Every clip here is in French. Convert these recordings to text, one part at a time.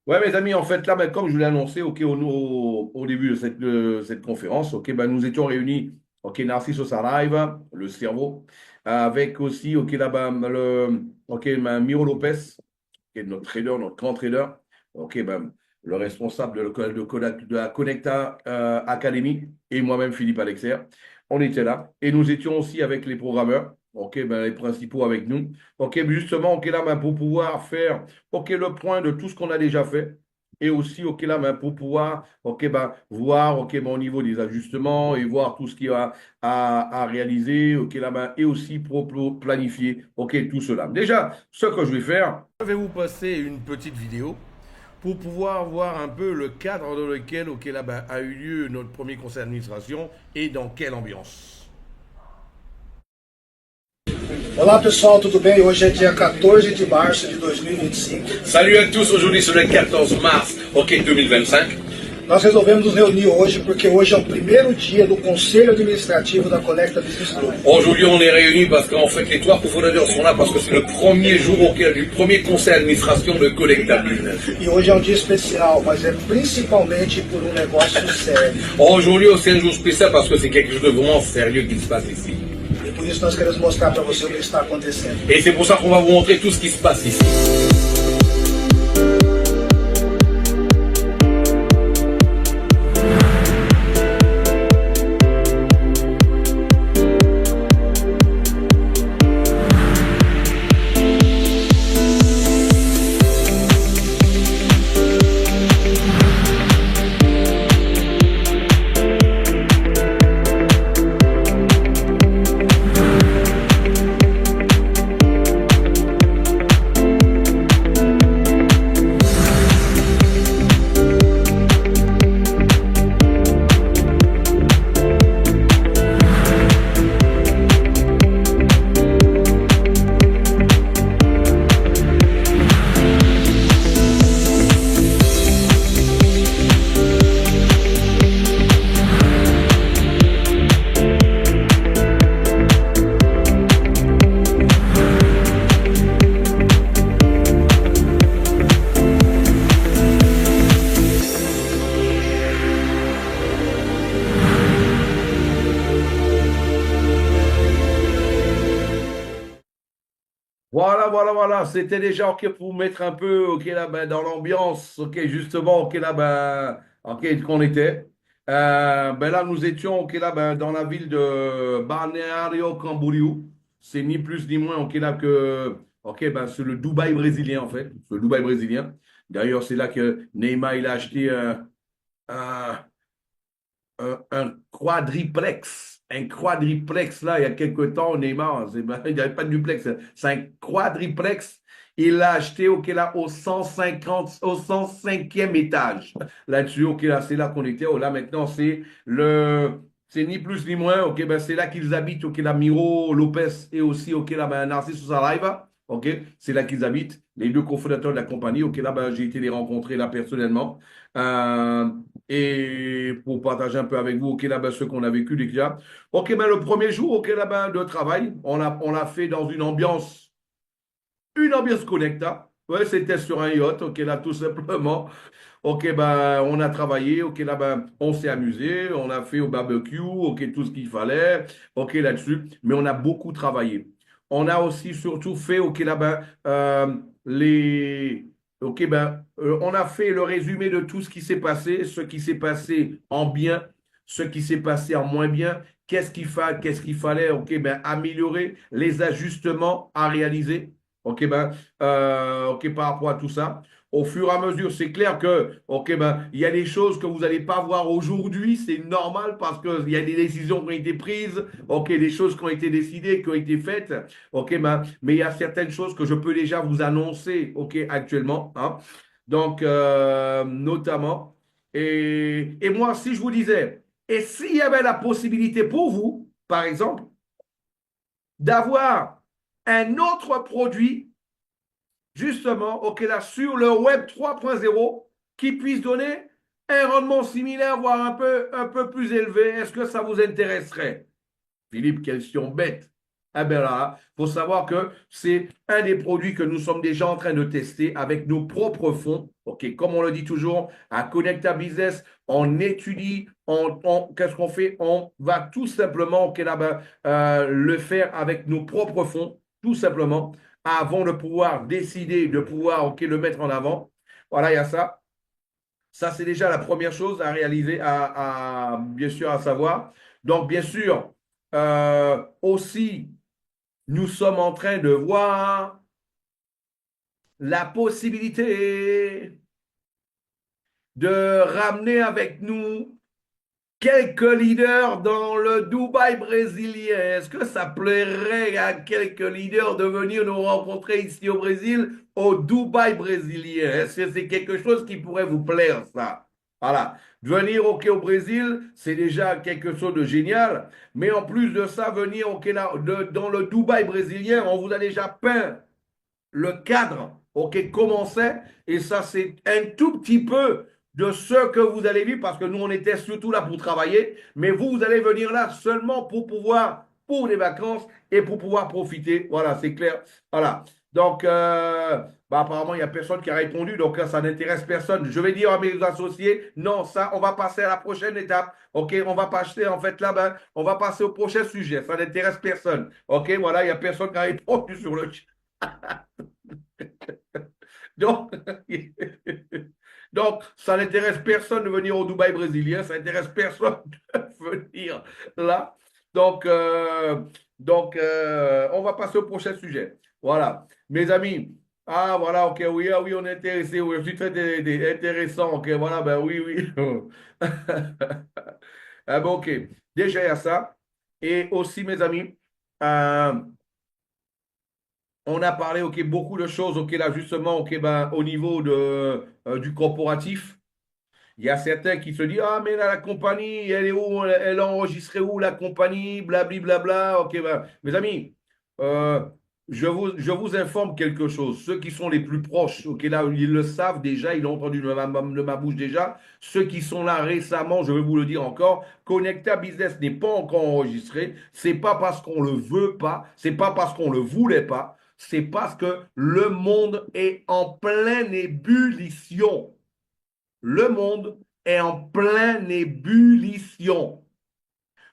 Ouais, mes amis, en fait, là, ben, comme je vous l'ai annoncé, ok, au début de cette conférence, ok, ben, nous étions réunis, ok, Narciso Saraiva, le cerveau, avec aussi, ok, là, ben, ok, ben, Miro Lopez, qui est notre trader, notre grand trader, ok, ben, le responsable de la Connecta Academy, et moi-même, Philippe Alexer. On était là. Et nous étions aussi avec les programmeurs, ok, ben, les principaux avec nous. Ok, justement, ok, là, ben, pour pouvoir faire, ok, le point de tout ce qu'on a déjà fait. Et aussi, ok, là, ben, pour pouvoir, ok, ben, voir, ok, ben, au niveau des ajustements et voir tout ce qu'il y a à réaliser, ok, là, ben, et aussi pour planifier, ok, tout cela. Déjà, ce que je vais faire, je vais vous passer une petite vidéo pour pouvoir voir un peu le cadre dans lequel là-bas a eu lieu notre premier conseil d'administration et dans quelle ambiance. Olá pessoal, tudo bem? Hoje é dia 14 de março de 2025. Salut à tous, aujourd'hui c'est le 14 mars, ok, 2025. Nós resolvemos nos reunir hoje porque hoje é o primeiro dia do Conselho Administrativo da Conecta Business Group. Aujourd'hui on est réunis parce qu'en fait les trois cofondateurs sont là parce que c'est le premier jour du premier conseil d'administration de Collecta Business. E hoje é um dia especial, mas é principalmente por um negócio sério. Aujourd'hui c'est un jour spécial parce que c'est quelque chose de vraiment sérieux qui se passe ici. E por isso nós queremos mostrar para você o que está acontecendo. Et c'est pour ça qu'on va vous montrer tout ce qui se passe ici. Voilà, voilà, voilà. C'était déjà OK pour vous mettre un peu OK là ben, dans l'ambiance, OK justement OK là ben OK qu'on était. Ben là nous étions OK là ben, dans la ville de Balneario Camboriú. C'est ni plus ni moins OK là que OK ben c'est le Dubaï brésilien en fait, c'est le Dubaï brésilien. D'ailleurs, c'est là que Neymar il a acheté un, un quadriplex. Un quadriplex, là, il y a quelque temps, Neymar, il n'y avait pas de duplex, c'est un quadriplex. Il l'a acheté là, au 150, au 105e étage. Là-dessus, là, c'est là qu'on était. Oh, là, maintenant, c'est ni plus ni moins. Ben, c'est là qu'ils habitent. Là, Miro Lopez et aussi, là, ben, Narciso Saraiva. C'est là qu'ils habitent. Les deux cofondateurs de la compagnie. Là, ben, j'ai été les rencontrer là personnellement. Euh, et pour partager un peu avec vous, OK, là-bas, ce qu'on a vécu déjà. OK, ben, le premier jour, OK, là-bas, de travail, on l'a fait dans une ambiance connecta. Ouais, c'était sur un yacht, OK, là, tout simplement. OK, ben, on a travaillé, OK, là, ben, on s'est amusé, on a fait au barbecue, OK, tout ce qu'il fallait, OK, là-dessus, mais on a beaucoup travaillé. On a aussi surtout fait, OK, là, ben, les, OK, ben, on a fait le résumé de tout ce qui s'est passé, ce qui s'est passé en bien, ce qui s'est passé en moins bien, qu'est-ce qu'il fallait, OK, ben, améliorer, les ajustements à réaliser, OK, ben, OK, par rapport à tout ça. Au fur et à mesure, c'est clair que, OK, ben, il y a des choses que vous n'allez pas voir aujourd'hui, c'est normal parce qu'il y a des décisions qui ont été prises, OK, des choses qui ont été décidées, qui ont été faites, OK, ben, mais il y a certaines choses que je peux déjà vous annoncer, OK, actuellement, hein. Donc, notamment, et moi, si je vous disais, et s'il y avait la possibilité pour vous, par exemple, d'avoir un autre produit justement, OK, là, sur le Web 3.0, qui puisse donner un rendement similaire, voire un peu plus élevé. Est-ce que ça vous intéresserait? Philippe, question bête. Eh bien là, il faut savoir que c'est un des produits que nous sommes déjà en train de tester avec nos propres fonds. OK, comme on le dit toujours, à Connecta Business, on étudie, qu'est-ce qu'on fait? On va tout simplement OK, là-bas, le faire avec nos propres fonds, tout simplement, avant de pouvoir décider, de pouvoir OK, le mettre en avant. Voilà, il y a ça. Ça, c'est déjà la première chose à réaliser, bien sûr, à savoir. Donc, bien sûr, aussi, nous sommes en train de voir la possibilité de ramener avec nous quelques leaders dans le Dubaï brésilien. Est-ce que ça plairait à quelques leaders de venir nous rencontrer ici au Brésil, au Dubaï brésilien? Est-ce que c'est quelque chose qui pourrait vous plaire, ça? Voilà. Venir au Brésil, c'est déjà quelque chose de génial. Mais en plus de ça, venir dans le Dubaï brésilien, on vous a déjà peint le cadre, OK, comment c'est, et ça, c'est un tout petit peu de ce que vous allez vivre, parce que nous, on était surtout là pour travailler, mais vous, vous allez venir là seulement pour pouvoir, pour les vacances et pour pouvoir profiter. Voilà, c'est clair. Voilà. Donc, bah, apparemment, il n'y a personne qui a répondu, donc ça n'intéresse personne. Je vais dire à mes associés, non, ça, on va passer à la prochaine étape. OK, on va passer, en fait, là, ben, on va passer au prochain sujet. Ça n'intéresse personne. OK, voilà, il n'y a personne qui a répondu sur le chat. Donc, donc, ça n'intéresse personne de venir au Dubaï brésilien, ça n'intéresse personne de venir là. Donc, on va passer au prochain sujet. Voilà, mes amis. Ah, voilà, ok, oui, ah, oui, on est intéressé. Oui, je suis très intéressant. Ok, voilà, ben oui, oui. Ah, bon, ok, déjà, il y a ça. Et aussi, mes amis, euh, on a parlé, ok, beaucoup de choses, ok, là, justement, ok, ben, au niveau du corporatif. Il y a certains qui se disent, ah, mais là, la compagnie, elle est où? Elle est enregistrée où, la compagnie? Blabli, blabla. Ok, ben, mes amis, euh, je vous informe quelque chose. Ceux qui sont les plus proches, ok, là, ils le savent déjà, ils l'ont entendu de ma bouche déjà. Ceux qui sont là récemment, je vais vous le dire encore, Connecta Business n'est pas encore enregistré. C'est pas parce qu'on le veut pas, c'est pas parce qu'on le voulait pas, c'est parce que le monde est en pleine ébullition. Le monde est en pleine ébullition.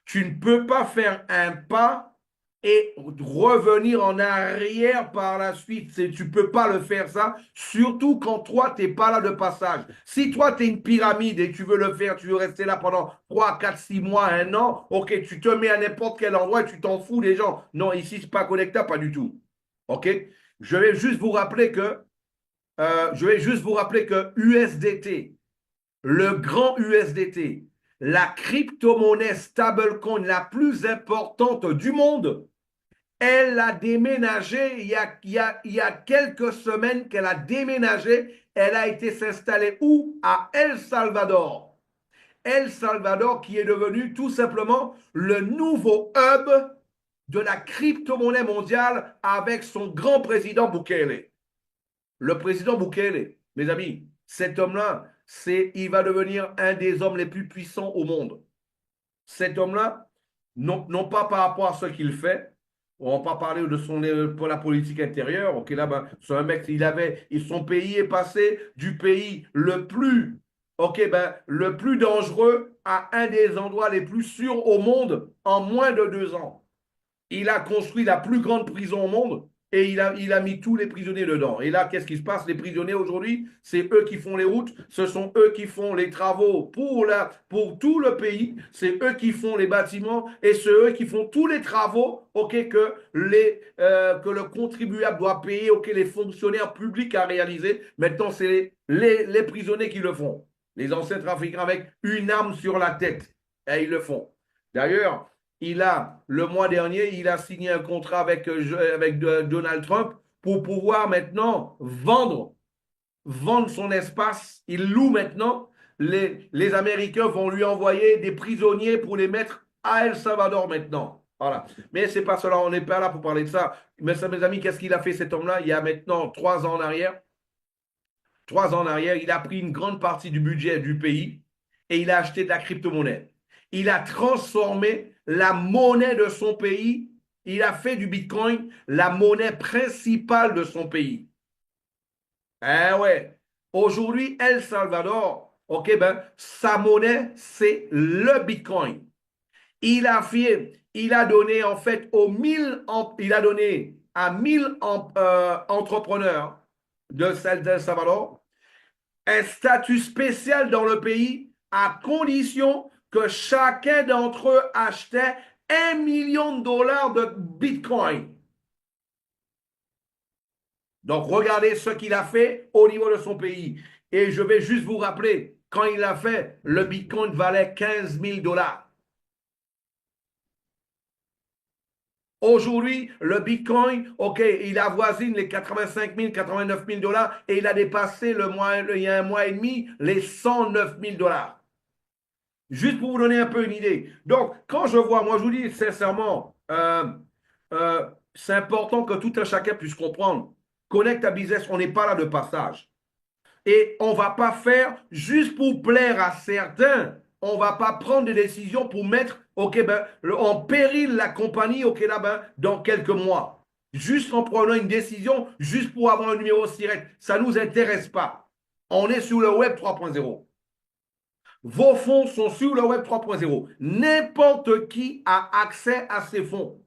Tu ne peux pas faire un pas et revenir en arrière par la suite. Tu ne peux pas le faire ça, surtout quand toi, tu n'es pas là de passage. Si toi, tu es une pyramide et tu veux le faire, tu veux rester là pendant 3, 4, 6 mois, un an, ok, tu te mets à n'importe quel endroit et tu t'en fous des gens. Non, ici, c'est pas connectable, pas du tout. Ok? Je vais juste vous rappeler que, USDT, le grand USDT, la crypto-monnaie stablecoin la plus importante du monde, elle a déménagé il y a quelques semaines qu'elle a déménagé. Elle a été s'installer où? À El Salvador. El Salvador qui est devenu tout simplement le nouveau hub de la crypto-monnaie mondiale avec son grand président Bukele. Le président Bukele, mes amis, cet homme-là, il va devenir un des hommes les plus puissants au monde. Cet homme-là, non pas par rapport à ce qu'il fait, on va pas parler pour la politique intérieure. Ok, là, ben, c'est un mec, son pays est passé du pays ok, ben, le plus dangereux à un des endroits les plus sûrs au monde en moins de 2 ans. Il a construit la plus grande prison au monde et il a mis tous les prisonniers dedans. Et là, qu'est-ce qui se passe? Les prisonniers aujourd'hui, c'est eux qui font les routes, ce sont eux qui font les travaux pour tout le pays, c'est eux qui font les bâtiments et c'est eux qui font tous les travaux que le contribuable doit payer, les fonctionnaires publics à réaliser. Maintenant, c'est les prisonniers qui le font. Les ancêtres africains avec une arme sur la tête. Et ils le font. D'ailleurs, le mois dernier, il a signé un contrat avec Donald Trump pour pouvoir maintenant vendre son espace. Il loue maintenant. Les Américains vont lui envoyer des prisonniers pour les mettre à El Salvador maintenant. Voilà. Mais c'est pas cela, on n'est pas là pour parler de ça. Mais ça, mes amis, qu'est-ce qu'il a fait cet homme-là? Il y a maintenant 3 ans en arrière. 3 ans en arrière, il a pris une grande partie du budget du pays et il a acheté de la crypto-monnaie. Il a transformé la monnaie de son pays il a fait du Bitcoin la monnaie principale de son pays. Eh ouais. Aujourd'hui, El Salvador, ok, ben, sa monnaie, c'est le Bitcoin. Il a donné en fait il a donné à 1000 entrepreneurs de El Salvador un statut spécial dans le pays à condition que chacun d'entre eux achetait 1 million de dollars de Bitcoin. Donc, regardez ce qu'il a fait au niveau de son pays. Et je vais juste vous rappeler, quand il l'a fait, le Bitcoin valait 15 000 dollars. Aujourd'hui, le Bitcoin, OK, il avoisine les 85 000, 89 000 dollars et il a dépassé il y a un mois et demi les 109 000 dollars. Juste pour vous donner un peu une idée. Donc, quand je vois, moi je vous dis sincèrement, c'est important que tout un chacun puisse comprendre. Connect à business, on n'est pas là de passage. Et on ne va pas faire juste pour plaire à certains. On ne va pas prendre des décisions pour mettre en péril la compagnie là-bas dans quelques mois. Juste en prenant une décision, juste pour avoir un numéro direct. Ça ne nous intéresse pas. On est sur le web 3.0. Vos fonds sont sur le web 3.0. N'importe qui a accès à ces fonds.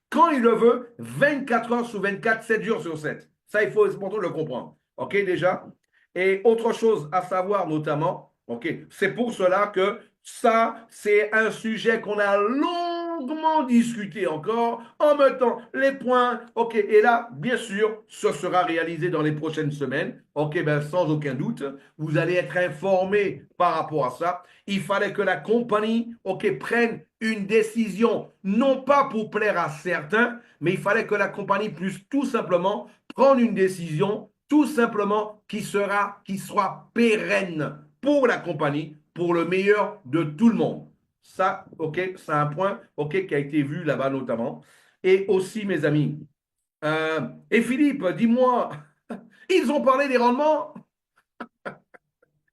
Quand il le veut, 24 heures sur 24, 7 jours sur 7. Ça, il faut important de le comprendre. OK, déjà? Et autre chose à savoir notamment, OK, c'est pour cela que ça, c'est un sujet qu'on a longuement discuté encore en mettant les points. OK, et là, bien sûr, ce sera réalisé dans les prochaines semaines. OK, ben, sans aucun doute, vous allez être informés par rapport à ça. Il fallait que la compagnie, OK, prenne une décision, non pas pour plaire à certains, mais il fallait que la compagnie puisse tout simplement prendre une décision, tout simplement qui soit pérenne pour la compagnie, pour le meilleur de tout le monde. Ça, OK, c'est un point, OK, qui a été vu là-bas notamment. Et aussi, mes amis, et Philippe, dis-moi, ils ont parlé des rendements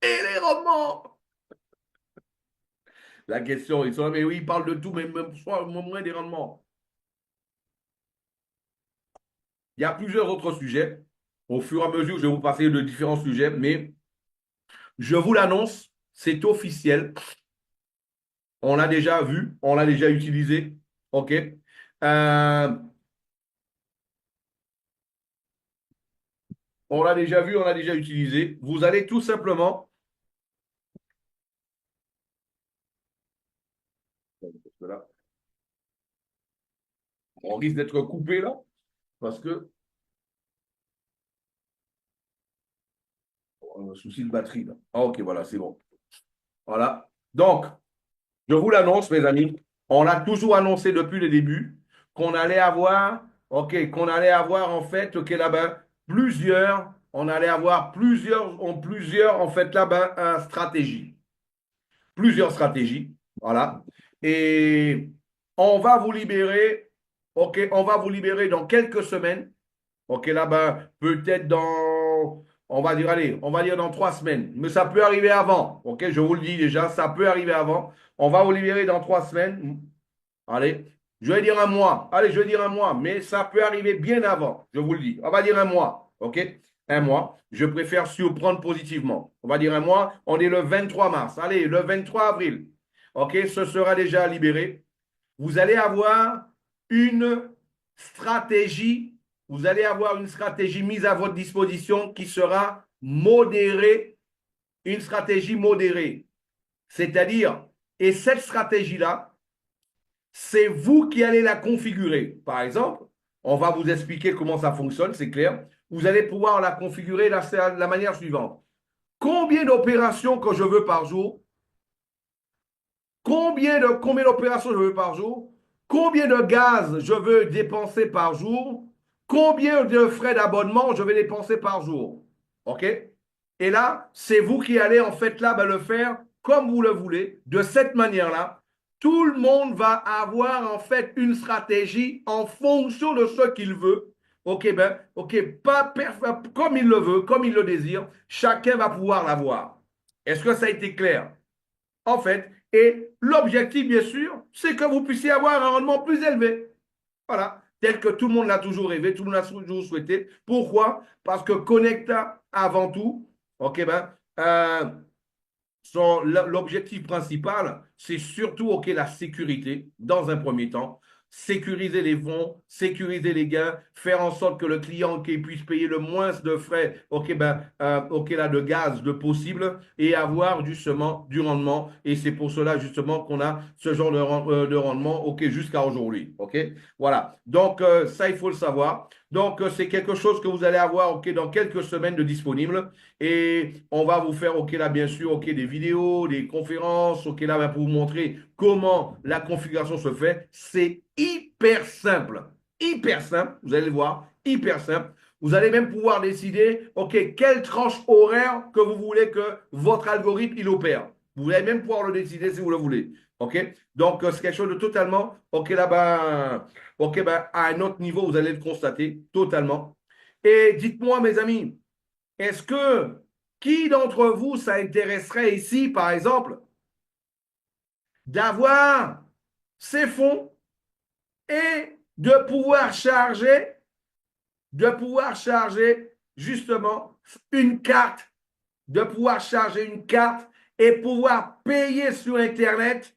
et les rendements. La question, ils sont là, mais oui, ils parlent de tout, mais même soit moins des rendements. Il y a plusieurs autres sujets. Au fur et à mesure, je vais vous passer de différents sujets, mais je vous l'annonce, c'est officiel. On l'a déjà vu, on l'a déjà utilisé. OK? On l'a déjà vu, on l'a déjà utilisé. Vous allez tout simplement. Là, on risque d'être coupé là, parce que on a un souci de batterie là. Ah, OK, voilà, c'est bon. Voilà. Donc, je vous l'annonce, mes amis. On l'a toujours annoncé depuis le début qu'on allait avoir, OK, qu'on allait avoir en fait, OK, là-bas, on allait avoir plusieurs, en fait, là-bas, stratégies. Plusieurs stratégies, voilà. Et on va vous libérer, OK, on va vous libérer dans quelques semaines, OK, là-bas, peut-être on va dire, allez, on va dire dans 3 semaines, mais ça peut arriver avant, OK, je vous le dis déjà, ça peut arriver avant. On va vous libérer dans 3 semaines. Allez, je vais dire un mois. Allez, je vais dire un mois, mais ça peut arriver bien avant, je vous le dis. On va dire un mois, OK? Un mois. Je préfère surprendre positivement. On va dire un mois. On est le 23 mars. Allez, le 23 avril. OK? Ce sera déjà libéré. Vous allez avoir une stratégie. Vous allez avoir une stratégie mise à votre disposition qui sera modérée. Une stratégie modérée. C'est-à-dire, et cette stratégie-là, c'est vous qui allez la configurer. Par exemple, on va vous expliquer comment ça fonctionne, c'est clair. Vous allez pouvoir la configurer de la manière suivante. Combien d'opérations que je veux par jour? Combien d'opérations je veux par jour? Combien de gaz je veux dépenser par jour? Combien de frais d'abonnement je vais dépenser par jour? OK? Et là, c'est vous qui allez en fait là le faire comme vous le voulez, de cette manière-là. Tout le monde va avoir en fait une stratégie en fonction de ce qu'il veut. OK, ben, OK, pas comme il le veut, comme il le désire. Chacun va pouvoir l'avoir. Est-ce que ça a été clair? En fait, et l'objectif, bien sûr, c'est que vous puissiez avoir un rendement plus élevé. Voilà, tel que tout le monde l'a toujours rêvé, tout le monde l'a toujours souhaité. Pourquoi? Parce que Connecta, avant tout, ok, ben, l'objectif principal, c'est surtout ok, la sécurité dans un premier temps. Sécuriser les fonds, sécuriser les gains, faire en sorte que le client ok, puisse payer le moins de frais ok, ben, ok, là, de gaz de possible et avoir justement du rendement. Et c'est pour cela justement qu'on a ce genre de rendement ok, jusqu'à aujourd'hui. Ok, voilà. Donc, ça, il faut le savoir. Donc, c'est quelque chose que vous allez avoir ok, dans quelques semaines de disponible. Et on va vous faire, ok, là, bien sûr, ok, des vidéos, des conférences, ok, là, pour vous montrer comment la configuration se fait. C'est hyper simple, vous allez le voir, hyper simple. Vous allez même pouvoir décider, ok, quelle tranche horaire que vous voulez que votre algorithme, il opère. Vous allez même pouvoir le décider si vous le voulez. OK? Donc, c'est quelque chose de totalement, OK, là-bas, OK, ben, à un autre niveau, vous allez le constater totalement. Et dites-moi, mes amis, est-ce que qui d'entre vous, ça intéresserait ici, par exemple, d'avoir ces fonds et de pouvoir charger justement une carte, de pouvoir charger une carte et pouvoir payer sur Internet,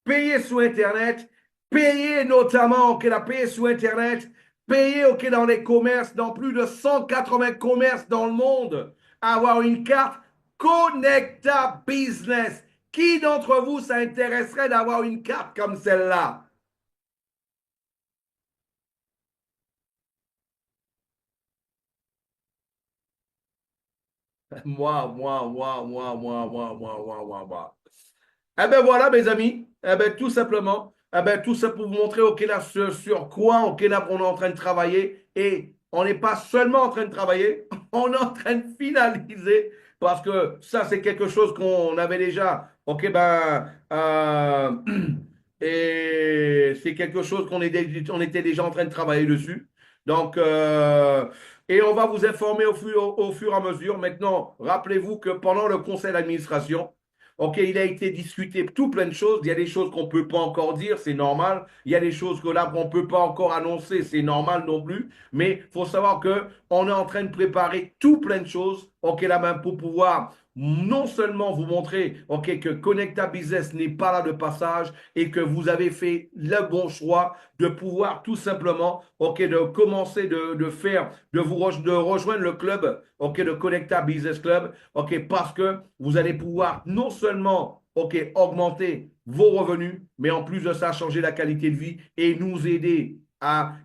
payer notamment, ok, la payer sur Internet, payer, ok, dans les commerces, dans plus de 180 commerces dans le monde, avoir une carte Connecta Business. Qui d'entre vous s'intéresserait d'avoir une carte comme celle-là? Moi. Eh bien voilà, mes amis. Eh bien, tout simplement, eh ben, tout ça pour vous montrer là, sur quoi là, on est en train de travailler. Et on n'est pas seulement en train de travailler, on est en train de finaliser. Parce que ça, c'est quelque chose qu'on avait déjà. Ok, ben, et c'est quelque chose on était déjà en train de travailler dessus. Donc, et on va vous informer au fur et à mesure. Maintenant, rappelez-vous que pendant le conseil d'administration, OK, il a été discuté tout plein de choses. Il y a des choses qu'on ne peut pas encore dire, c'est normal. Il y a des choses que là, qu'on ne peut pas encore annoncer, c'est normal non plus. Mais il faut savoir que on est en train de préparer tout plein de choses, OK, là même pour pouvoir non seulement vous montrer, OK, que Connecta Business n'est pas là de passage et que vous avez fait le bon choix de pouvoir tout simplement, OK, de commencer de faire, de rejoindre le club, OK, de Connecta Business Club, OK, parce que vous allez pouvoir non seulement, OK, augmenter vos revenus, mais en plus de ça, changer la qualité de vie et nous aider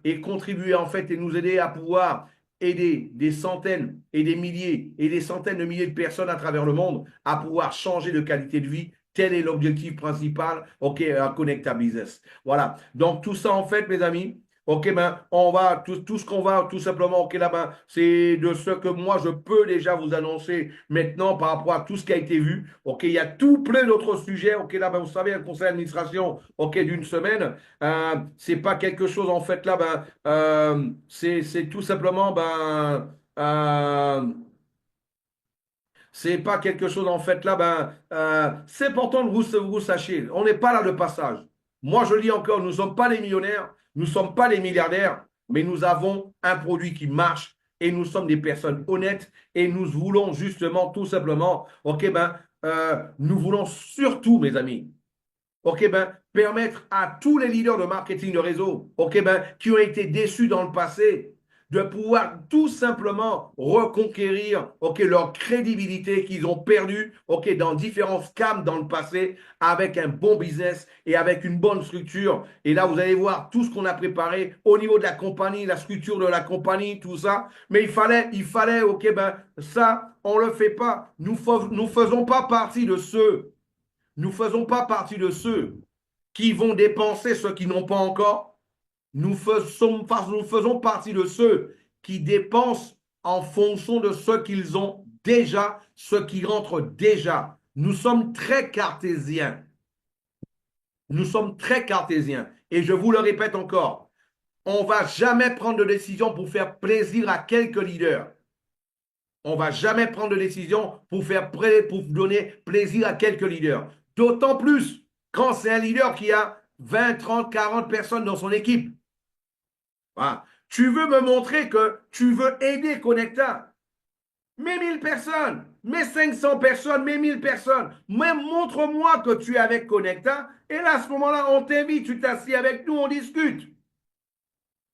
et contribuer en fait et nous aider à pouvoir aider des centaines et des milliers et des centaines de milliers de personnes à travers le monde à pouvoir changer de qualité de vie. Tel est l'objectif principal, OK, à Connecta Business. Voilà. Donc, tout ça, en fait, mes amis, OK, ben, tout ce qu'on va tout simplement, OK, là, ben, c'est de ce que moi, je peux déjà vous annoncer maintenant par rapport à tout ce qui a été vu. OK, il y a tout plein d'autres sujets. OK, là, ben, vous savez, un conseil d'administration, OK, d'une semaine, c'est pas quelque chose, en fait, là, ben, c'est tout simplement, c'est pas quelque chose, en fait, là, c'est important que vous sachiez. On n'est pas là de passage. Moi, je le dis encore, nous ne sommes pas les millionnaires, nous ne sommes pas les milliardaires, mais nous avons un produit qui marche et nous sommes des personnes honnêtes et nous voulons justement, tout simplement, OK, nous voulons surtout, mes amis, OK, permettre à tous les leaders de marketing de réseau, OK, qui ont été déçus dans le passé, de pouvoir tout simplement reconquérir, OK, leur crédibilité qu'ils ont perdue, OK, dans différents scams dans le passé, avec un bon business et avec une bonne structure. Et là, vous allez voir tout ce qu'on a préparé au niveau de la compagnie, la structure de la compagnie, tout ça. Mais il fallait, OK, ça, on le fait pas. Nous faisons pas partie de ceux nous ne faisons pas partie de ceux qui vont dépenser ce qu'ils n'ont pas encore. Nous faisons partie de ceux qui dépensent en fonction de ce qu'ils ont déjà, ce qui rentre déjà. Nous sommes très cartésiens. Nous sommes très cartésiens. Et je vous le répète encore, on ne va jamais prendre de décision pour faire plaisir à quelques leaders. On ne va jamais prendre de décision pour donner plaisir à quelques leaders. D'autant plus quand c'est un leader qui a 20, 30, 40 personnes dans son équipe. Voilà. Tu veux me montrer que tu veux aider Connecta. Mets 1000 personnes, mets 500 personnes, mets 1000 personnes. Même montre-moi que tu es avec Connecta. Et là, à ce moment-là, on t'invite, tu t'assieds avec nous, on discute.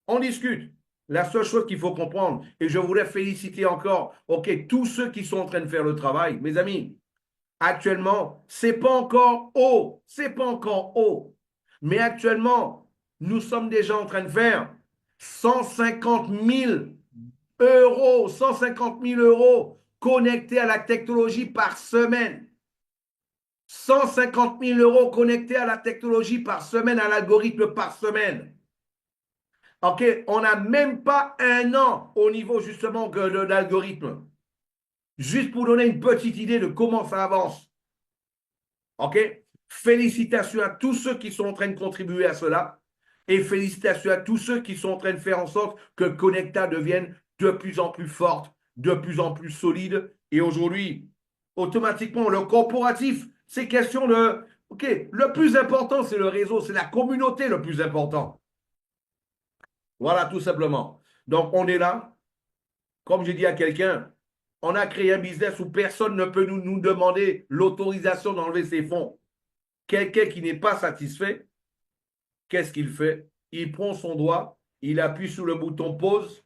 On discute. La seule chose qu'il faut comprendre, et je voulais féliciter encore, OK, tous ceux qui sont en train de faire le travail, mes amis, actuellement, c'est pas encore haut, c'est pas encore haut. Mais actuellement, nous sommes déjà en train de faire 150 000 euros, 150 000 euros connectés à la technologie par semaine. 150 000 euros connectés à la technologie par semaine, à l'algorithme par semaine. OK, on n'a même pas un an au niveau justement de l'algorithme. Juste pour donner une petite idée de comment ça avance. OK? Félicitations à tous ceux qui sont en train de contribuer à cela. Et félicitations à tous ceux qui sont en train de faire en sorte que Connecta devienne de plus en plus forte, de plus en plus solide. Et aujourd'hui, automatiquement, le corporatif, c'est question de... OK, le plus important, c'est le réseau, c'est la communauté le plus important. Voilà, tout simplement. Donc, on est là. Comme j'ai dit à quelqu'un, on a créé un business où personne ne peut nous demander l'autorisation d'enlever ses fonds. Quelqu'un qui n'est pas satisfait, qu'est-ce qu'il fait? Il prend son doigt, il appuie sur le bouton pause,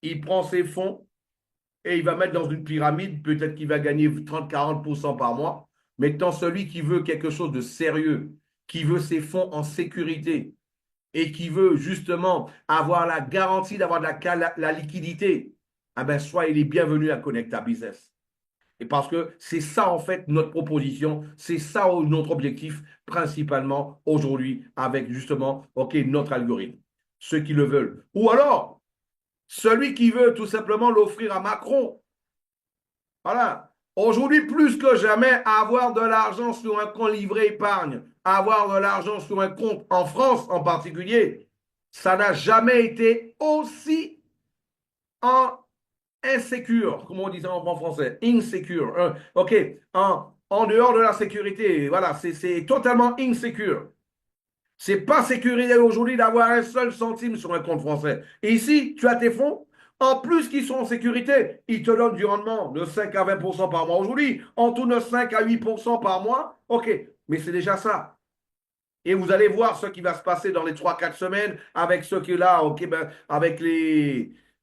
il prend ses fonds et il va mettre dans une pyramide. Peut-être qu'il va gagner 30-40% par mois. Maintenant, celui qui veut quelque chose de sérieux, qui veut ses fonds en sécurité et qui veut justement avoir la garantie d'avoir la liquidité, ah ben, soit il est bienvenu à Connecta Business. Et parce que c'est ça, en fait, notre proposition, c'est ça notre objectif, principalement aujourd'hui, avec justement, OK, notre algorithme. Ceux qui le veulent. Ou alors, celui qui veut tout simplement l'offrir à Macron. Voilà. Aujourd'hui, plus que jamais, avoir de l'argent sur un compte livret épargne, avoir de l'argent sur un compte en France en particulier, ça n'a jamais été aussi en insécure, comme on dit en bon français, insecure. OK, en dehors de la sécurité, voilà, c'est totalement insecure. C'est pas sécurisé aujourd'hui d'avoir un seul centime sur un compte français. Et ici, tu as tes fonds, en plus qu'ils sont en sécurité, ils te donnent du rendement de 5 à 20% par mois aujourd'hui, en tout de 5 à 8% par mois. OK, mais c'est déjà ça. Et vous allez voir ce qui va se passer dans les 3-4 semaines avec ce qui est là, OK, ben, avec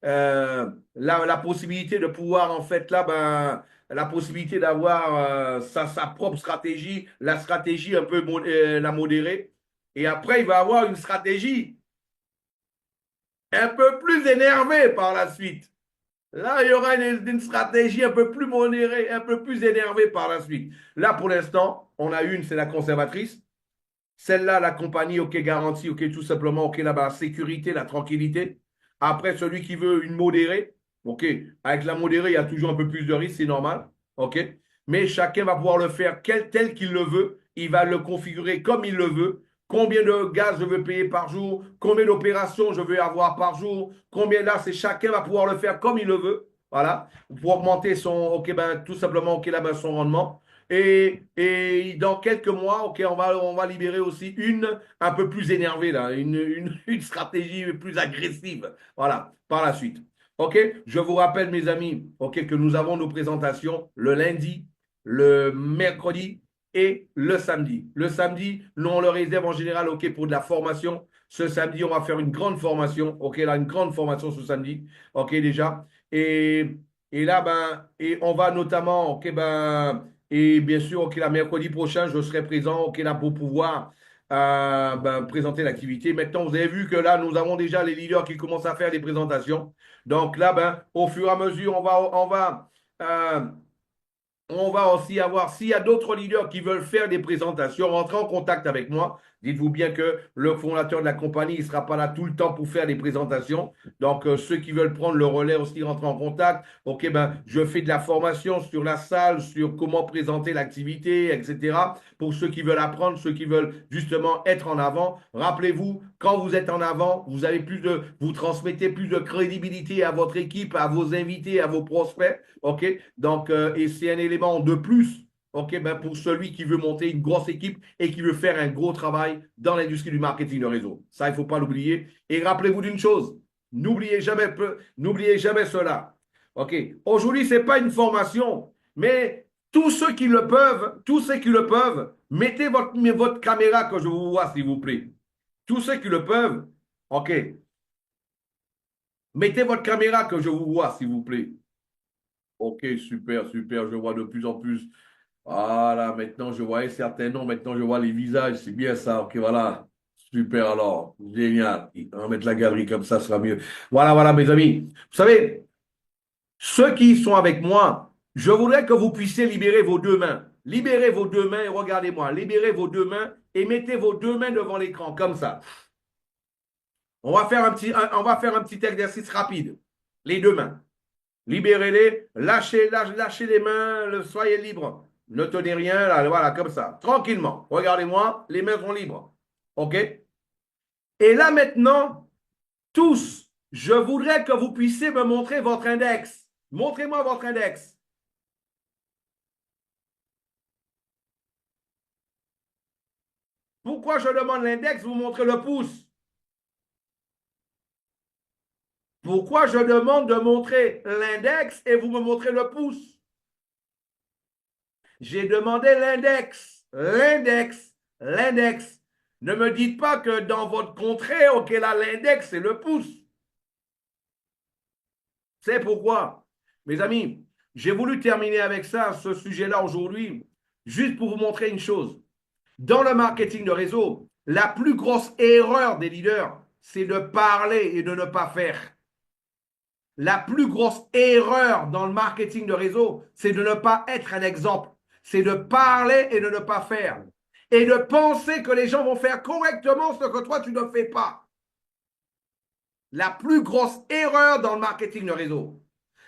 la possibilité de pouvoir, en fait, là, ben, la possibilité d'avoir sa propre stratégie, la stratégie un peu la modérée. Et après, il va avoir une stratégie un peu plus énervée par la suite. Là, il y aura une stratégie un peu plus modérée, un peu plus énervée par la suite. Là, pour l'instant, on a une, c'est la conservatrice. Celle-là, la compagnie, OK, garantie, OK, tout simplement, OK, là-bas, la sécurité, la tranquillité. Après, celui qui veut une modérée, OK, avec la modérée, il y a toujours un peu plus de risque, c'est normal, OK. Mais chacun va pouvoir le faire tel qu'il le veut. Il va le configurer comme il le veut. Combien de gaz je veux payer par jour, combien d'opérations je veux avoir par jour, combien là, c'est chacun va pouvoir le faire comme il le veut. Voilà, pour augmenter son, OK, ben, tout simplement, OK, là, ben, son rendement. Et dans quelques mois, OK, on va libérer aussi une un peu plus énervée, là, une stratégie plus agressive. Voilà, par la suite. OK, je vous rappelle, mes amis, OK, que nous avons nos présentations le lundi, le mercredi et le samedi. Le samedi, nous, on le réserve en général, OK, pour de la formation. Ce samedi, on va faire une grande formation. OK, là, une grande formation ce samedi. OK, déjà. Et là, ben, et on va notamment, OK, ben, et bien sûr, OK, là, mercredi prochain, je serai présent, OK, là, pour pouvoir ben, présenter l'activité. Maintenant, vous avez vu que là, nous avons déjà les leaders qui commencent à faire des présentations. Donc là, ben, au fur et à mesure, on va aussi avoir, s'il y a d'autres leaders qui veulent faire des présentations, rentrez en contact avec moi. Dites-vous bien que le fondateur de la compagnie, il ne sera pas là tout le temps pour faire des présentations. Donc, ceux qui veulent prendre le relais aussi, rentrez en contact. OK, ben, je fais de la formation sur la salle, sur comment présenter l'activité, etc. Pour ceux qui veulent apprendre, ceux qui veulent justement être en avant. Rappelez-vous, quand vous êtes en avant, vous transmettez plus de crédibilité à votre équipe, à vos invités, à vos prospects. OK? Donc, et c'est un élément de plus, OK, ben pour celui qui veut monter une grosse équipe et qui veut faire un gros travail dans l'industrie du marketing de réseau. Ça, il ne faut pas l'oublier. Et rappelez-vous d'une chose, N'oubliez jamais cela. OK. Aujourd'hui, ce n'est pas une formation, mais tous ceux qui le peuvent, mettez votre caméra que je vous vois, s'il vous plaît. Tous ceux qui le peuvent, OK. Mettez votre caméra que je vous vois, s'il vous plaît. OK, super, super. Je vois de plus en plus. Voilà, maintenant je voyais certains noms, maintenant je vois les visages. C'est bien ça. OK, voilà. Super alors. Génial. On va mettre la galerie comme ça sera mieux. Voilà, voilà, mes amis. Vous savez, ceux qui sont avec moi, je voudrais que vous puissiez libérer vos deux mains. Libérez vos deux mains et regardez-moi. Libérez vos deux mains et mettez vos deux mains devant l'écran, comme ça. On va faire un petit exercice rapide. Les deux mains. Libérez-les, lâchez les mains, soyez libres. Ne tenez rien, là, voilà, comme ça. Tranquillement. Regardez-moi, les mains sont libres. OK? Et là maintenant, tous, je voudrais que vous puissiez me montrer votre index. Montrez-moi votre index. Pourquoi je demande l'index, vous montrez le pouce? Pourquoi je demande de montrer l'index et vous me montrez le pouce? J'ai demandé l'index, l'index, l'index. Ne me dites pas que dans votre contrée, OK, là, l'index, c'est le pouce. C'est pourquoi, mes amis, j'ai voulu terminer avec ça, ce sujet-là aujourd'hui, juste pour vous montrer une chose. Dans le marketing de réseau, la plus grosse erreur des leaders, c'est de parler et de ne pas faire. La plus grosse erreur dans le marketing de réseau, c'est de ne pas être un exemple. C'est de parler et de ne pas faire. Et de penser que les gens vont faire correctement ce que toi, tu ne fais pas. La plus grosse erreur dans le marketing de réseau,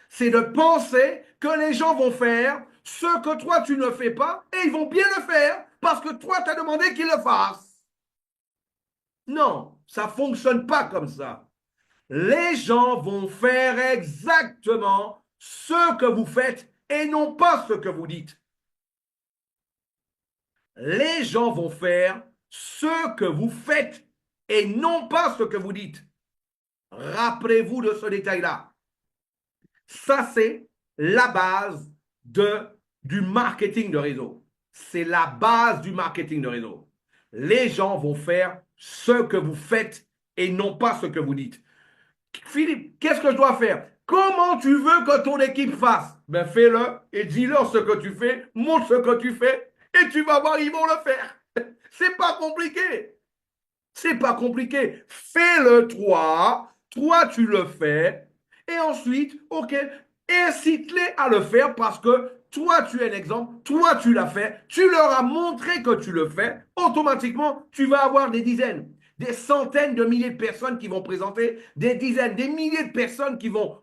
c'est de penser que les gens vont faire ce que toi, tu ne fais pas et ils vont bien le faire parce que toi, tu as demandé qu'ils le fassent. Non, ça ne fonctionne pas comme ça. Les gens vont faire exactement ce que vous faites et non pas ce que vous dites. Les gens vont faire ce que vous faites et non pas ce que vous dites. Rappelez-vous de ce détail-là. Ça, c'est la base du marketing de réseau. C'est la base du marketing de réseau. Les gens vont faire ce que vous faites et non pas ce que vous dites. Philippe, qu'est-ce que je dois faire? Comment tu veux que ton équipe fasse? Ben fais-le et dis-leur ce que tu fais, montre ce que tu fais et tu vas voir, ils vont le faire. C'est pas compliqué. C'est pas compliqué. Fais-le toi, toi tu le fais et ensuite, OK, incite-les à le faire parce que toi tu es un exemple, toi tu l'as fait, tu leur as montré que tu le fais, automatiquement tu vas avoir des dizaines, des centaines de milliers de personnes qui vont présenter, des dizaines, des milliers de personnes qui vont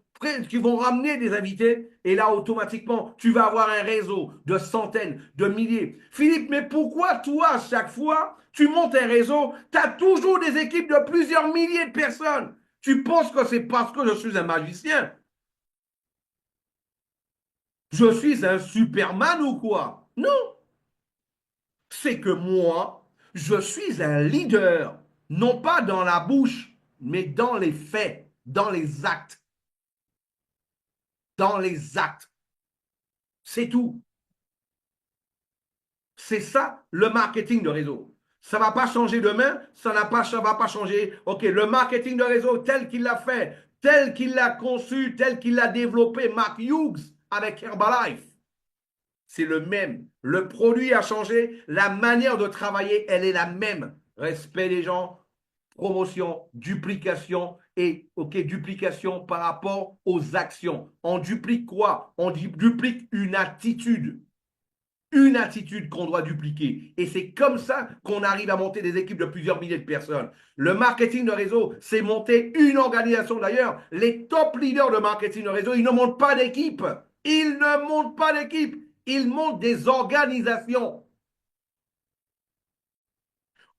ramener des invités. Et là, automatiquement, tu vas avoir un réseau de centaines, de milliers. Philippe, mais pourquoi toi, à chaque fois, tu montes un réseau, tu as toujours des équipes de plusieurs milliers de personnes? Tu penses que c'est parce que je suis un magicien? Je suis un Superman ou quoi? Non, c'est que moi, je suis un leader, non pas dans la bouche, mais dans les faits, dans les actes. Dans les actes. C'est tout. C'est ça le marketing de réseau. Ça ne va pas changer demain, ça ne va pas changer. OK, le marketing de réseau tel qu'il l'a fait, tel qu'il l'a conçu, tel qu'il l'a développé, Mark Hughes avec Herbalife, c'est le même. Le produit a changé, la manière de travailler, elle est la même. Respect des gens, promotion, duplication et OK, duplication par rapport aux actions. On duplique quoi? On duplique une attitude qu'on doit dupliquer. Et c'est comme ça qu'on arrive à monter des équipes de plusieurs milliers de personnes. Le marketing de réseau, c'est monter une organisation. D'ailleurs, les top leaders de marketing de réseau, ils ne montent pas d'équipe. Ils ne montent pas d'équipe. Ils montent des organisations.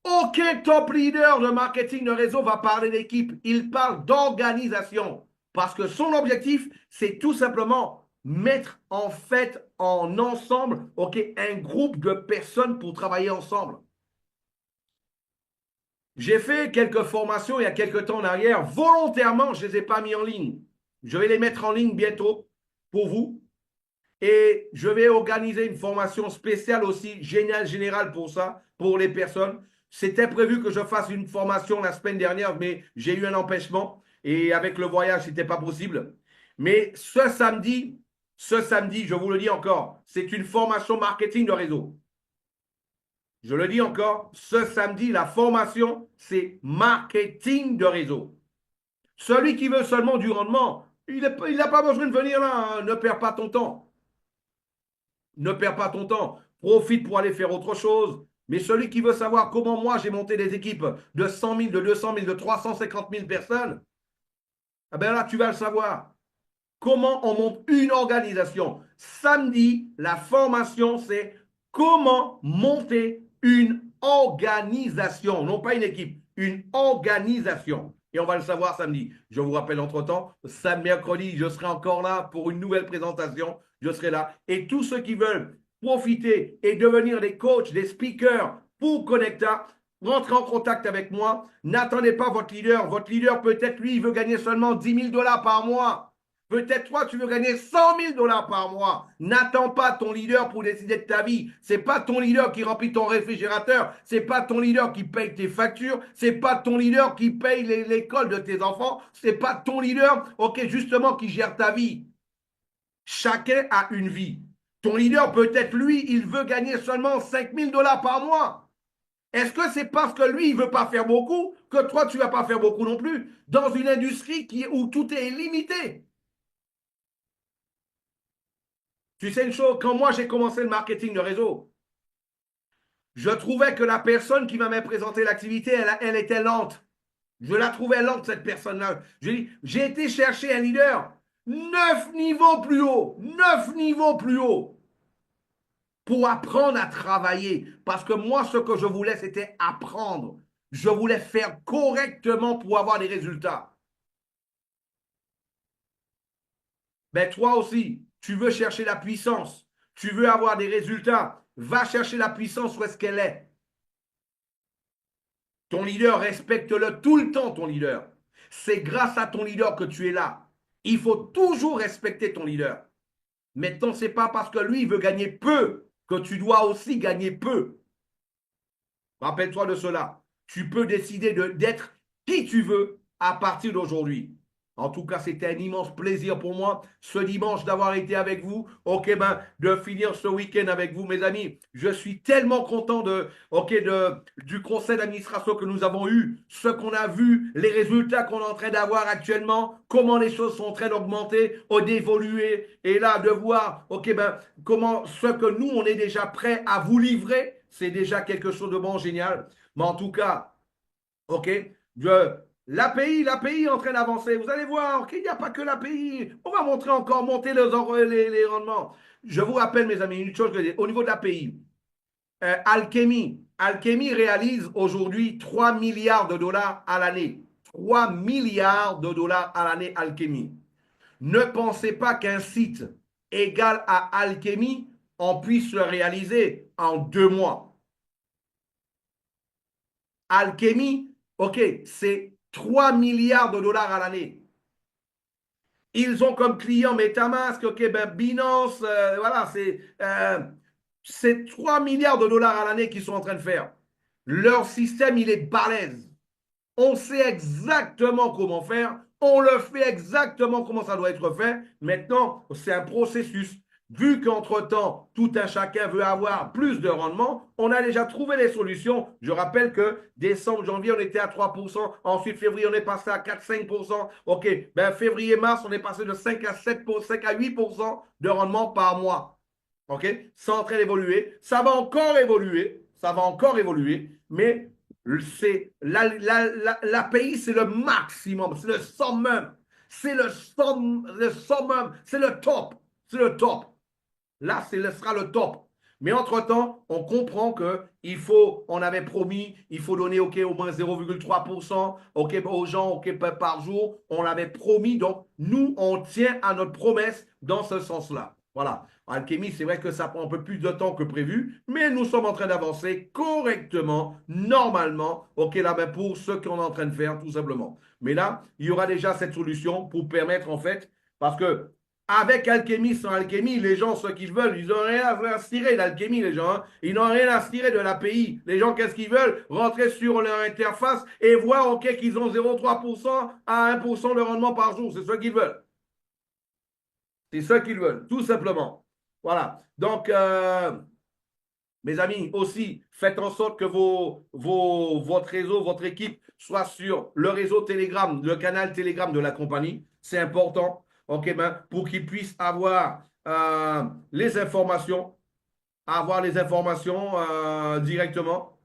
Aucun top leader de marketing de réseau va parler d'équipe. Il parle d'organisation. Parce que son objectif, c'est tout simplement mettre en fait en ensemble, OK, un groupe de personnes pour travailler ensemble. J'ai fait quelques formations il y a quelques temps en arrière. Volontairement, je ne les ai pas mis en ligne. Je vais les mettre en ligne bientôt pour vous. Et je vais organiser une formation spéciale aussi, générale pour ça, pour les personnes. C'était prévu que je fasse une formation la semaine dernière, mais j'ai eu un empêchement. Et avec le voyage, ce n'était pas possible. Mais ce samedi, je vous le dis encore, c'est une formation marketing de réseau. Je le dis encore, ce samedi, la formation, c'est marketing de réseau. Celui qui veut seulement du rendement, il n'a pas besoin de venir là, hein. Ne perds pas ton temps. Ne perds pas ton temps. Profite pour aller faire autre chose. Mais celui qui veut savoir comment moi j'ai monté des équipes de 100 000, de 200 000, de 350 000 personnes, eh ben là, tu vas le savoir. Comment on monte une organisation. Samedi, la formation, c'est comment monter une organisation. Non pas une équipe, une organisation. Et on va le savoir samedi. Je vous rappelle entre-temps, mercredi, je serai encore là pour une nouvelle présentation. Je serai là. Et tous ceux qui veulent profiter et devenir des coachs, des speakers pour Connecta, rentrez en contact avec moi. N'attendez pas votre leader. Votre leader, peut-être, lui, il veut gagner seulement 10 000 dollars par mois. Peut-être toi, tu veux gagner 100 000 dollars par mois. N'attends pas ton leader pour décider de ta vie. C'est pas ton leader qui remplit ton réfrigérateur. C'est pas ton leader qui paye tes factures. C'est pas ton leader qui paye l'école de tes enfants. C'est pas ton leader, ok, justement, qui gère ta vie. Chacun a une vie. Ton leader, peut-être lui, il veut gagner seulement 5 000 dollars par mois. Est-ce que c'est parce que lui, il ne veut pas faire beaucoup que toi, tu ne vas pas faire beaucoup non plus dans une industrie où tout est limité? Tu sais une chose, quand moi j'ai commencé le marketing de réseau, je trouvais que la personne qui m'avait présenté l'activité, elle était lente. Je la trouvais lente, cette personne-là. J'ai été chercher un leader 9 niveaux plus haut, 9 niveaux plus haut, pour apprendre à travailler. Parce que moi, ce que je voulais, c'était apprendre. Je voulais faire correctement pour avoir des résultats. Ben toi aussi, tu veux chercher la puissance, tu veux avoir des résultats, va chercher la puissance où est-ce qu'elle est. Ton leader, respecte-le tout le temps, ton leader. C'est grâce à ton leader que tu es là. Il faut toujours respecter ton leader. Maintenant, ce n'est pas parce que lui, il veut gagner peu que tu dois aussi gagner peu. Rappelle-toi de cela. Tu peux décider d'être qui tu veux à partir d'aujourd'hui. En tout cas, c'était un immense plaisir pour moi ce dimanche d'avoir été avec vous. Ok, ben, de finir ce week-end avec vous, mes amis. Je suis tellement content du conseil d'administration que nous avons eu, ce qu'on a vu, les résultats qu'on est en train d'avoir actuellement, comment les choses sont en train d'augmenter, d'évoluer, et là, de voir, ok, ben, comment ce que nous, on est déjà prêt à vous livrer, c'est déjà quelque chose de bon, génial. Mais en tout cas, ok, l'API est en train d'avancer. Vous allez voir qu'il n'y a pas que l'API. On va monter les rendements. Je vous rappelle, mes amis, une chose que au niveau de l'API, Alchemy réalise aujourd'hui 3 milliards de dollars à l'année. 3 milliards de dollars à l'année, Alchemy. Ne pensez pas qu'un site égal à Alchemy, on puisse le réaliser en 2 mois. Alchemy, ok, c'est 3 milliards de dollars à l'année. Ils ont comme client MetaMask, ok, ben Binance, voilà, c'est 3 milliards de dollars à l'année qu'ils sont en train de faire. Leur système, il est balèze. On sait exactement comment faire. On le fait exactement comment ça doit être fait. Maintenant, c'est un processus. Vu qu'entre-temps, tout un chacun veut avoir plus de rendement, on a déjà trouvé les solutions. Je rappelle que décembre, janvier, on était à 3%. Ensuite, février, on est passé à 4-5%. OK, ben, février-mars, on est passé de 5 à 7%, 5 à 8% de rendement par mois. OK, c'est en train d'évoluer. Ça va encore évoluer. Ça va encore évoluer. Mais c'est l'API, c'est le maximum, c'est le summum, c'est le summum, c'est le top, c'est le top. Là, ce sera le top. Mais entre-temps, on comprend on avait promis, il faut donner ok, au moins 0,3% ok, aux gens ok, par jour. On l'avait promis, donc nous, on tient à notre promesse dans ce sens-là. Voilà. Alchemy, c'est vrai que ça prend un peu plus de temps que prévu, mais nous sommes en train d'avancer correctement, normalement, ok, là, ben, pour ce qu'on est en train de faire, tout simplement. Mais là, il y aura déjà cette solution pour permettre, en fait, parce que avec alchimie, sans alchimie, les gens, ce qu'ils veulent, ils n'ont rien à se tirer d'alchimie, les gens. Hein. Ils n'ont rien à se tirer de l'API. Les gens, qu'est-ce qu'ils veulent? Rentrer sur leur interface et voir, OK, qu'ils ont 0,3% à 1% de rendement par jour. C'est ce qu'ils veulent. C'est ce qu'ils veulent, tout simplement. Voilà. Donc, mes amis, aussi, faites en sorte que votre réseau, votre équipe soit sur le réseau Telegram, le canal Telegram de la compagnie. C'est important, ok, ben, pour qu'ils puissent les informations, avoir les informations directement.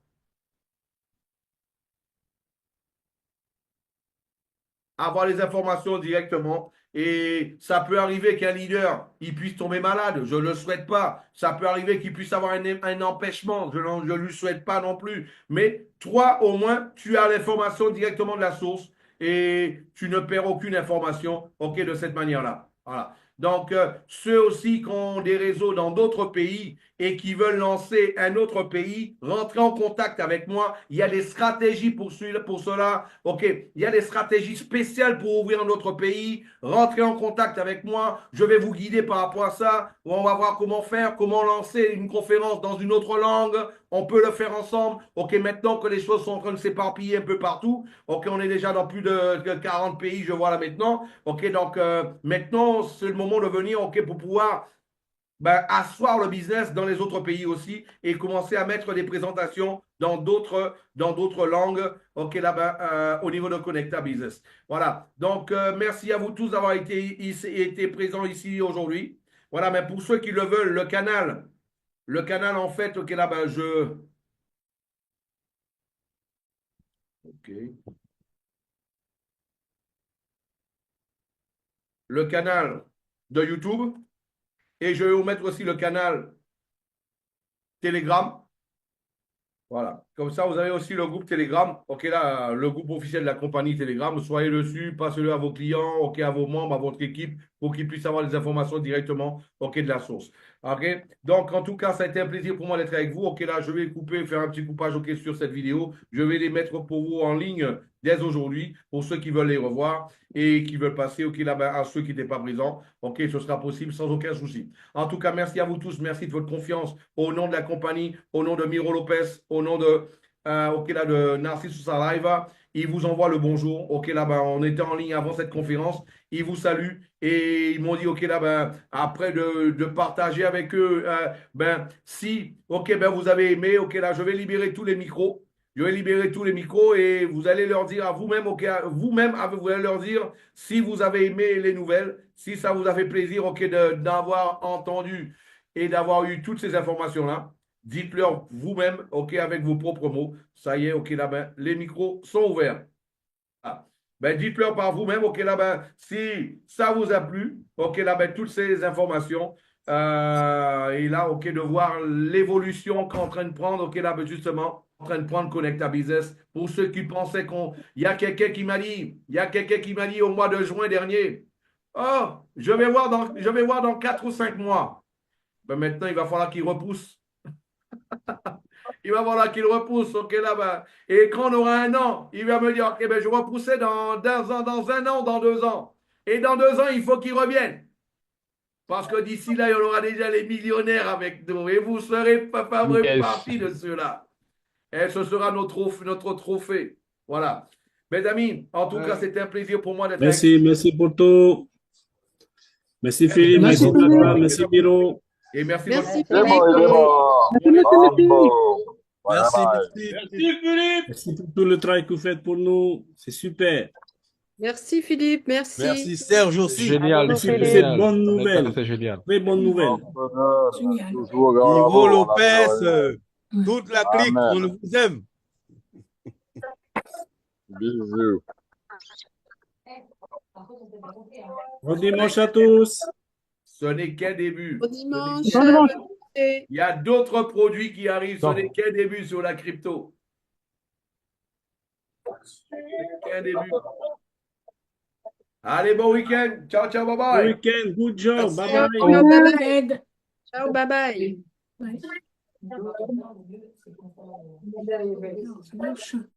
Avoir les informations directement. Et ça peut arriver qu'un leader, il puisse tomber malade. Je ne le souhaite pas. Ça peut arriver qu'il puisse avoir un empêchement. Je ne lui souhaite pas non plus. Mais toi, au moins, tu as l'information directement de la source et tu ne perds aucune information, OK, de cette manière-là. Voilà. Donc, ceux aussi qui ont des réseaux dans d'autres pays et qui veulent lancer un autre pays, rentrez en contact avec moi. Il y a des stratégies pour cela. OK, il y a des stratégies spéciales pour ouvrir un autre pays. Rentrez en contact avec moi. Je vais vous guider par rapport à ça. On va voir comment faire, comment lancer une conférence dans une autre langue. On peut le faire ensemble. OK, maintenant que les choses sont en train de s'éparpiller un peu partout. OK, on est déjà dans plus de 40 pays, je vois là maintenant. OK, donc maintenant, c'est le moment de venir, OK, pour pouvoir asseoir le business dans les autres pays aussi et commencer à mettre des présentations dans d'autres langues, OK, là-bas, au niveau de Connecta Business. Voilà. Donc, merci à vous tous d'avoir été présents ici aujourd'hui. Voilà, mais pour ceux qui le veulent, le canal, en fait, OK, là-bas, OK. Le canal de YouTube et je vais vous mettre aussi le canal Telegram. Voilà. Comme ça, vous avez aussi le groupe Telegram. OK, là, le groupe officiel de la compagnie Telegram. Soyez dessus, passez-le à vos clients, OK, à vos membres, à votre équipe, pour qu'ils puissent avoir les informations directement, OK, de la source. OK. Donc, en tout cas, ça a été un plaisir pour moi d'être avec vous. OK, là, je vais couper, faire un petit coupage, OK, sur cette vidéo. Je vais les mettre pour vous en ligne dès aujourd'hui, pour ceux qui veulent les revoir et qui veulent passer, OK, là, à ceux qui n'étaient pas présents. OK, ce sera possible sans aucun souci. En tout cas, merci à vous tous. Merci de votre confiance au nom de la compagnie, au nom de Miro Lopez, au nom OK, là, de Narcisse Saraiva. Il vous envoie le bonjour. OK, là, on était en ligne avant cette conférence. Ils vous saluent et ils m'ont dit, OK, là, après de partager avec eux, si, OK, vous avez aimé, OK, là, je vais libérer tous les micros. Je vais libérer tous les micros et vous allez leur dire à vous-même, OK, vous-même, vous allez leur dire si vous avez aimé les nouvelles, si ça vous a fait plaisir, OK, d'avoir entendu et d'avoir eu toutes ces informations-là. Dites-leur vous-même, OK, avec vos propres mots. Ça y est, OK, là, les micros sont ouverts. Ah. Dites-leur par vous-même, OK, là, si ça vous a plu, OK, là, toutes ces informations, et là, OK, de voir l'évolution qu'est en train de prendre, OK, là, justement, en train de prendre Connecta Business. Pour ceux qui pensaient qu'on. Il y a quelqu'un qui m'a dit au mois de juin dernier, oh, je vais voir dans 4 ou 5 mois. Maintenant, il va falloir qu'il repousse. Il va falloir qu'il repousse, OK, là-bas. Et quand on aura un an, il va me dire, OK, je repoussais dans un an, dans 2 ans. Et dans 2 ans, il faut qu'il revienne. Parce que d'ici là, il y aura déjà les millionnaires avec nous. Et vous serez Yes. partie de ceux-là. Et ce sera notre trophée. Voilà. Mes amis, en tout cas, c'était un plaisir pour moi d'être avec Merci, merci pour tout. Merci vous. Philippe, Merci merci Philippe. Tata, merci Miro. Et merci Merci beaucoup. Il est Philippe. bon. Merci Philippe. Bravo. Merci. Merci Philippe. Merci pour tout le travail que vous faites pour nous. C'est super. Merci Philippe, merci. Merci Serge aussi. Génial. Merci Merci pour pour ces cette bonne nouvelle. C'est génial. Très bonne nouvelle. Génial. Toujours Hiro bravo. Lopez, toute la clique, Amen. on vous aime. Bisous. Bon dimanche à tous. Ce n'est qu'un début. Bon dimanche. Ce n'est- bonne journée. Il y a d'autres produits qui arrivent. Ce n'est qu'un début sur la crypto. Ce n'est qu'un début. Allez, bon week-end. Ciao, ciao, bye Bon bye. week-end. Good job. Merci. Bye bye. Ciao, bye bye. Ciao, bye bye. Ouais.